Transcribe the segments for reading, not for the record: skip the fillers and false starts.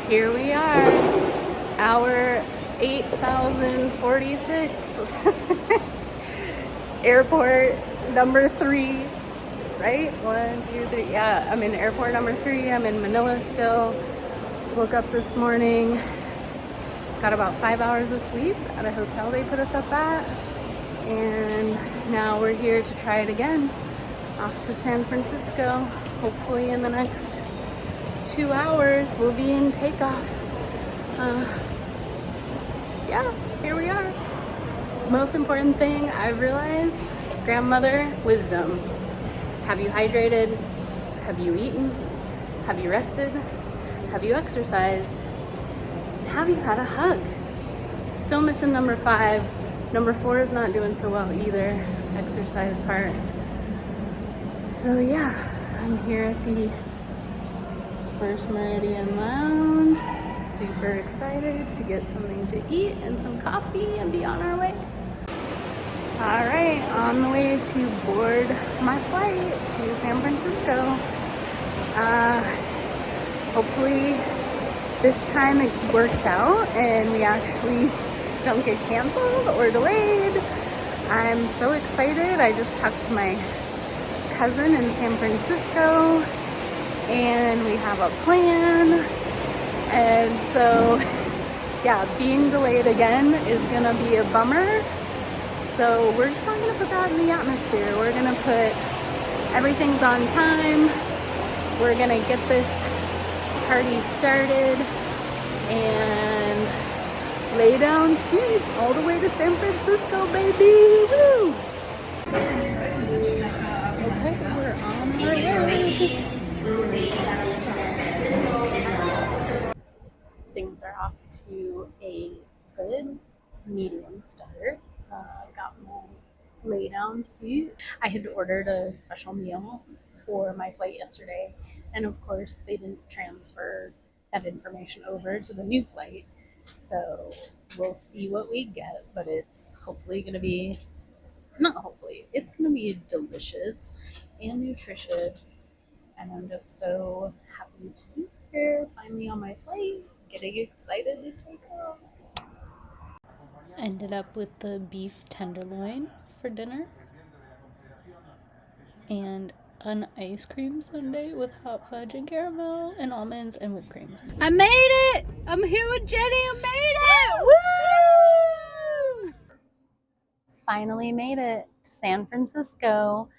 Here we are, hour 8046. Airport number 3, right? 1, 2, 3. Yeah, I'm in airport number 3. I'm in Manila still. Woke up this morning, got about 5 hours of sleep at a hotel they put us up at, and now we're here to try it again. Off to San Francisco. Hopefully in the next 2 hours we'll be in takeoff. Yeah, here we are. Most important thing I've realized, grandmother wisdom. Have you hydrated? Have you eaten? Have you rested? Have you exercised? Have you had a hug? Still missing number 5. Number 4 is not doing so well either, exercise part. So yeah, I'm here at the First Meridian Lounge. Super excited to get something to eat and some coffee and be on our way. All right, on the way to board my flight to San Francisco. Hopefully this time it works out and we actually don't get canceled or delayed. I'm so excited. I just talked to my cousin in San Francisco and we have a plan. And so, yeah, being delayed again is gonna be a bummer. So we're just not gonna put that in the atmosphere. We're gonna put everything's on time. We're gonna get this party started and lay down seat all the way to San Francisco, baby. Woo! Okay, we're on our way. Things are off to a good medium start. Got my lay down seat. I had ordered a special meal for my flight yesterday, and of course they didn't transfer that information over to the new flight. So we'll see what we get, but it's hopefully going to be, not hopefully, it's going to be delicious and nutritious. And I'm just so happy to be here, finally on my flight, getting excited to take off. Ended up with the beef tenderloin for dinner and an ice cream sundae with hot fudge and caramel and almonds and whipped cream. I made it! I'm here with Jenny. I made it! Woo! Finally made it to San Francisco.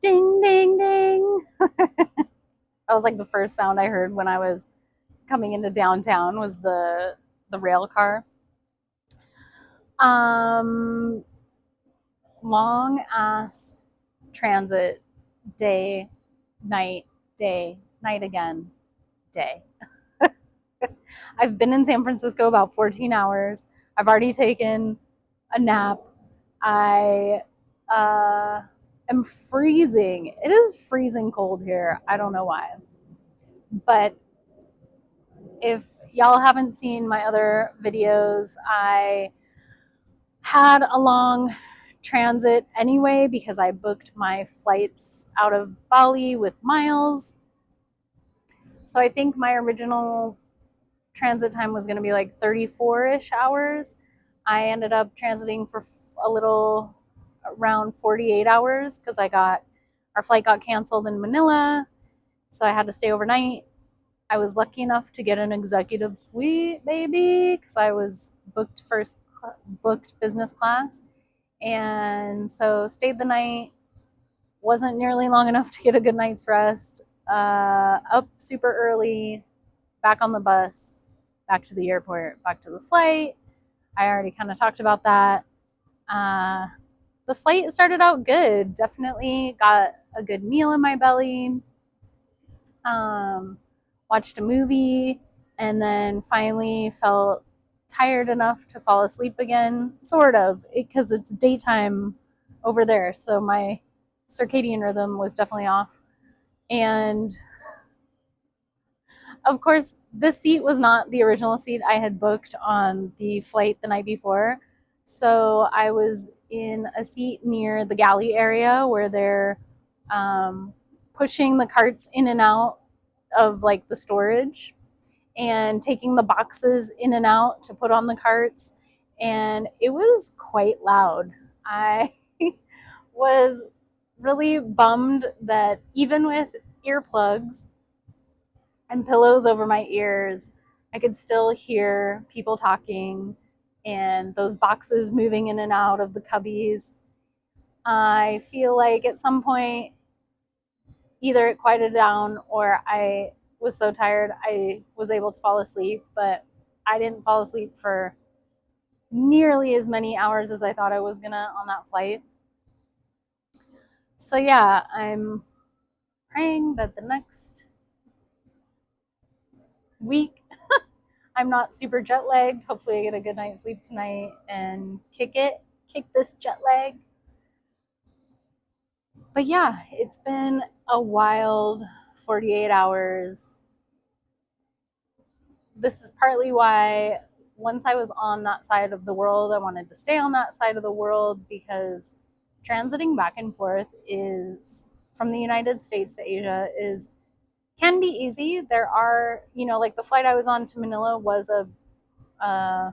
Ding, ding, ding. That was like the first sound I heard when I was coming into downtown was the rail car. Long ass transit day, night again, day. I've been in San Francisco about 14 hours. I've already taken a nap. I am freezing. It is freezing cold here. I don't know why. But if y'all haven't seen my other videos, I had a long transit anyway because I booked my flights out of Bali with miles. So I think my original transit time was going to be like 34-ish hours. I ended up transiting for a little around 48 hours because our flight got canceled in Manila, so I had to stay overnight. I was lucky enough to get an executive suite, baby, because I was booked business class. And so stayed the night, wasn't nearly long enough to get a good night's rest. Up super early, back on the bus, back to the airport, back to the flight. I already kind of talked about that. The flight started out good. Definitely got a good meal in my belly. Watched a movie, and then finally felt tired enough to fall asleep again, sort of, because it's daytime over there, so my circadian rhythm was definitely off. And of course, this seat was not the original seat I had booked on the flight the night before, so I was in a seat near the galley area where they're pushing the carts in and out of like the storage. and taking the boxes in and out to put on the carts. And it was quite loud. I was really bummed that even with earplugs and pillows over my ears, I could still hear people talking and those boxes moving in and out of the cubbies. I feel like at some point, either it quieted down or I was so tired I was able to fall asleep, but I didn't fall asleep for nearly as many hours as I thought I was gonna on that flight. So, yeah, I'm praying that the next week I'm not super jet lagged. Hopefully, I get a good night's sleep tonight and kick this jet lag. But yeah, it's been a wild 48 hours. This is partly why once I was on that side of the world, I wanted to stay on that side of the world because transiting back and forth is from the United States to Asia is can be easy. There are, like the flight I was on to Manila was a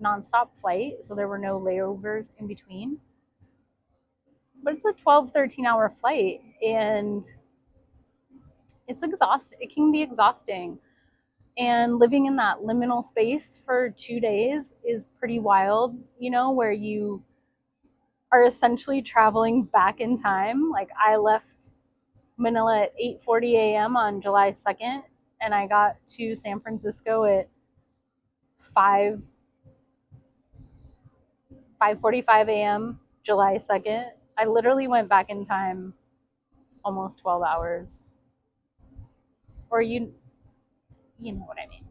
nonstop flight, so there were no layovers in between. But it's a 12, 13-hour flight, and it's exhausting. It can be exhausting. And living in that liminal space for 2 days is pretty wild, where you are essentially traveling back in time. Like I left Manila at 8:40 a.m. on July 2nd, and I got to San Francisco at 5 5:45 a.m. July 2nd. I literally went back in time almost 12 hours. Or you know what I mean.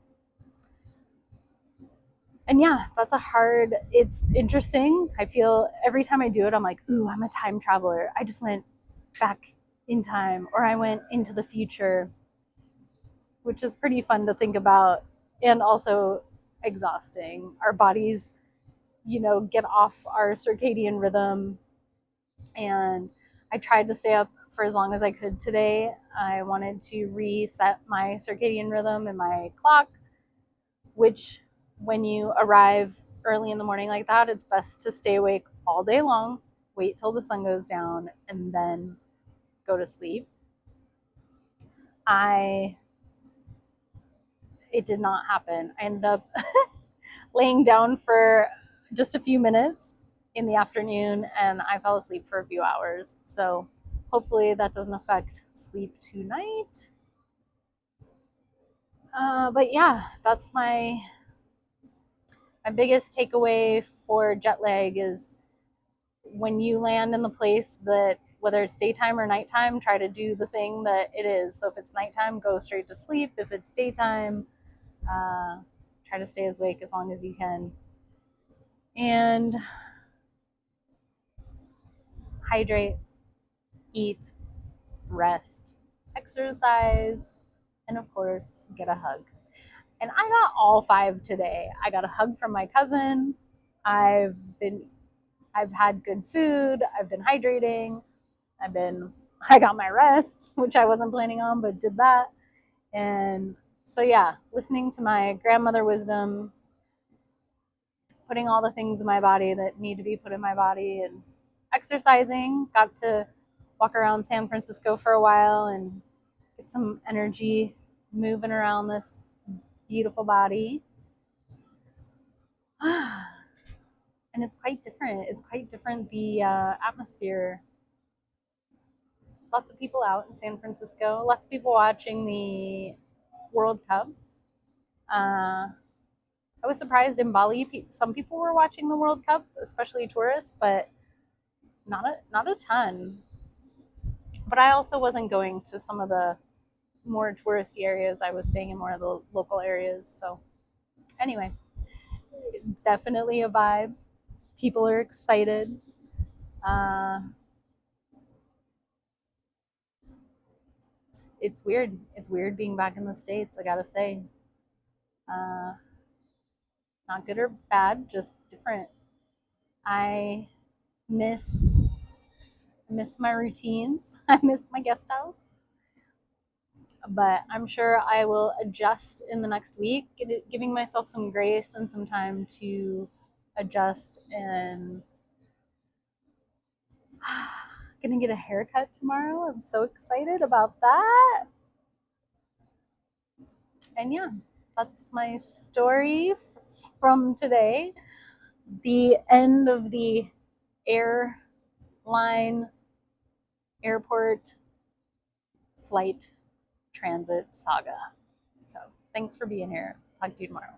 And yeah, it's interesting. I feel every time I do it, I'm like, ooh, I'm a time traveler. I just went back in time or I went into the future, which is pretty fun to think about and also exhausting. Our bodies, get off our circadian rhythm. And I tried to stay up for as long as I could today. I wanted to reset my circadian rhythm and my clock, which when you arrive early in the morning like that, it's best to stay awake all day long, wait till the sun goes down, and then go to sleep. It did not happen. I ended up laying down for just a few minutes in the afternoon and I fell asleep for a few hours. So hopefully that doesn't affect sleep tonight. But yeah, that's my biggest takeaway for jet lag is when you land in the place that whether it's daytime or nighttime, try to do the thing that it is. So if it's nighttime, go straight to sleep. If it's daytime, try to stay awake as long as you can. And hydrate, eat, rest, exercise, and of course, get a hug. And I got all 5 today. I got a hug from my cousin. I've had good food. I've been hydrating. I got my rest, which I wasn't planning on, but did that. And so yeah, listening to my grandmother wisdom, putting all the things in my body that need to be put in my body, and exercising. Got to walk around San Francisco for a while and get some energy moving around this beautiful body. And it's quite different. It's quite different, the atmosphere. Lots of people out in San Francisco, lots of people watching the World Cup. I was surprised in Bali, some people were watching the World Cup, especially tourists, but not a ton. But I also wasn't going to some of the more touristy areas. I was staying in more of the local areas. So anyway, it's definitely a vibe. People are excited. Uh, it's weird. It's weird being back in the States, I gotta say. Uh, Not good or bad, just different. I miss my routines. I miss my guest house. but I'm sure I will adjust in the next week, giving myself some grace and some time to adjust. And gonna get a haircut tomorrow. I'm so excited about that. And yeah, that's my story from today. The end of the airline, airport, flight, transit saga. So thanks for being here. Talk to you tomorrow.